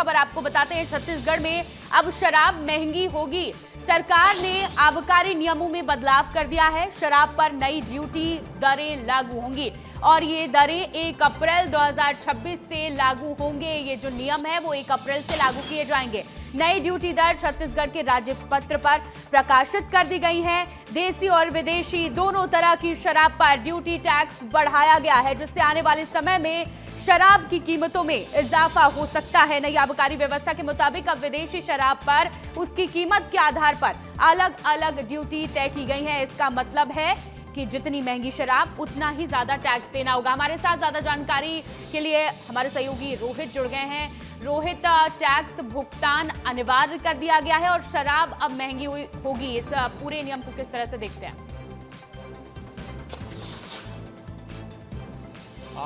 खबर आपको बताते हैं, छत्तीसगढ़ में अब शराब महंगी होगी। सरकार ने आबकारी नियमों में बदलाव कर दिया है। शराब पर नई ड्यूटी दरें लागू होंगी और ये दरें 1 अप्रैल 2026 से लागू होंगे। ये जो नियम है वो 1 अप्रैल से लागू किए जाएंगे। नई ड्यूटी दर छत्तीसगढ़ के राज्य पत्र पर प्रकाशित कर दी गई है। देसी और विदेशी दोनों तरह की शराब पर ड्यूटी टैक्स बढ़ाया गया है, जिससे आने वाले समय में शराब की कीमतों में इजाफा हो सकता है। नई आबकारी व्यवस्था के मुताबिक अब विदेशी शराब पर उसकी कीमत के आधार पर अलग अलग ड्यूटी तय की गई है। इसका मतलब है कि जितनी महंगी शराब उतना ही ज्यादा टैक्स देना होगा। हमारे साथ ज्यादा जानकारी के लिए हमारे सहयोगी रोहित जुड़ गए हैं। रोहित, टैक्स भुगतान अनिवार्य कर दिया गया है और शराब अब महंगी होगी, इस पूरे नियम को किस तरह से देखते हैं?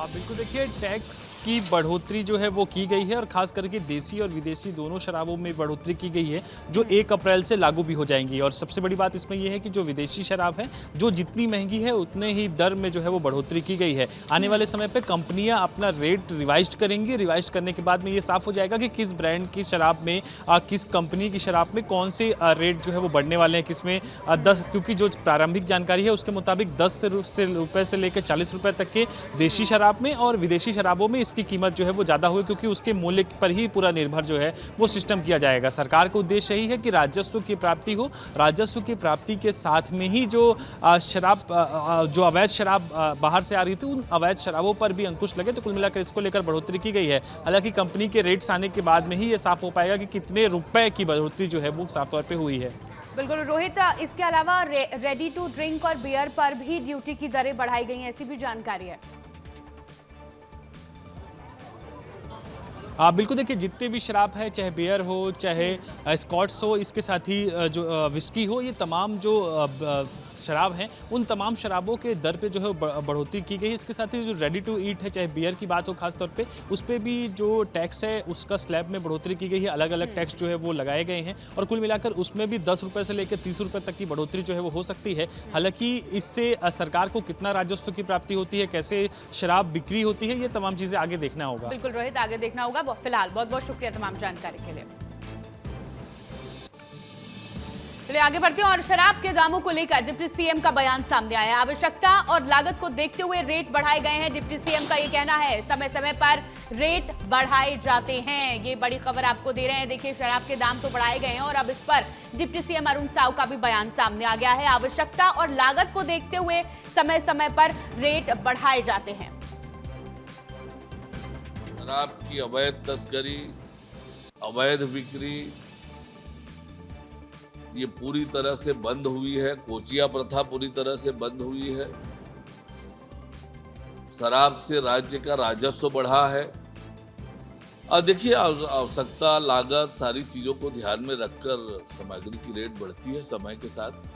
बिल्कुल, देखिए टैक्स की बढ़ोतरी जो है वो की गई है और खास करके देसी और विदेशी दोनों शराबों में बढ़ोतरी की गई है, जो 1 अप्रैल से लागू भी हो जाएंगी। और सबसे बड़ी बात इसमें यह है कि जो विदेशी शराब है, जो जितनी महंगी है उतने ही दर में जो है वो बढ़ोतरी की गई है। आने वाले समय पे कंपनियां अपना रेट रिवाइज करेंगी। रिवाइज करने के बाद में ये साफ हो जाएगा कि किस ब्रांड की शराब में, किस कंपनी की शराब में कौन से रेट जो है वो बढ़ने वाले हैं, किसमें 10, क्योंकि जो प्रारंभिक जानकारी है उसके मुताबिक 10 रुपये से लेकर 40 रुपये तक के देशी शराब में और विदेशी शराबों में इसकी कीमत जो है वो ज़्यादा हुई, क्योंकि उसके मूल्य पर ही पूरा निर्भर जो है वो सिस्टम किया जाएगा। सरकार का उद्देश्य यही है कि राजस्व की प्राप्ति हो। राजस्व की प्राप्ति के साथ में ही जो जो अवैध शराब बाहर से आ रही थी, उन अवैध शराबों पर भी अंकुश लगे। तो कुल मिलाकर इसको लेकर बढ़ोतरी की गई है। हालांकि कंपनी के रेट्स आने के बाद में ही ये साफ हो पाएगा कि कितने रुपए की बढ़ोतरी जो है वो साफ तौर पर हुई है। बिल्कुल रोहित, इसके अलावा रेडी टू ड्रिंक और बियर पर भी ड्यूटी की दरें बढ़ाई गई हैं, ऐसी भी जानकारी है। बिल्कुल, देखिए जितने भी शराब है, चाहे बियर हो चाहे स्कॉट्स हो, इसके साथ ही जो विस्की हो, ये तमाम जो शराब हैं उन तमाम शराबों के दर पे जो है बढ़ोतरी की गई है। इसके साथ ही जो रेडी टू ईट है, चाहे बियर की बात हो खास तौर पे, उस पर भी जो टैक्स है उसका स्लैब में बढ़ोतरी की गई है। अलग अलग टैक्स जो है वो लगाए गए हैं और कुल मिलाकर उसमें भी 10 रुपये से लेकर 30 रुपये तक की बढ़ोतरी जो है वो हो सकती है। हालांकि इससे सरकार को कितना राजस्व की प्राप्ति होती है, कैसे शराब बिक्री होती है, ये तमाम चीज़ें आगे देखना होगा। बिल्कुल रोहित, आगे देखना होगा। फिलहाल बहुत बहुत शुक्रिया तमाम जानकारी के लिए। चलिए आगे बढ़ते हैं और शराब के दामों को लेकर डिप्टी सीएम का बयान सामने आया है। आवश्यकता और लागत को देखते हुए रेट बढ़ाए गए हैं। डिप्टी सीएम का ये कहना है, समय समय पर रेट बढ़ाए जाते हैं। ये बड़ी खबर आपको दे रहे हैं। देखिए, शराब के दाम तो बढ़ाए गए हैं और अब इस पर डिप्टी सीएम अरुण साव का भी बयान सामने आ गया है। आवश्यकता और लागत को देखते हुए समय समय पर रेट बढ़ाए जाते हैं। शराब की अवैध तस्करी, अवैध बिक्री ये पूरी तरह से बंद हुई है। कोचिया प्रथा पूरी तरह से बंद हुई है। शराब से राज्य का राजस्व बढ़ा है। और देखिए, आवश्यकता, लागत, सारी चीजों को ध्यान में रखकर सामग्री की रेट बढ़ती है समय के साथ।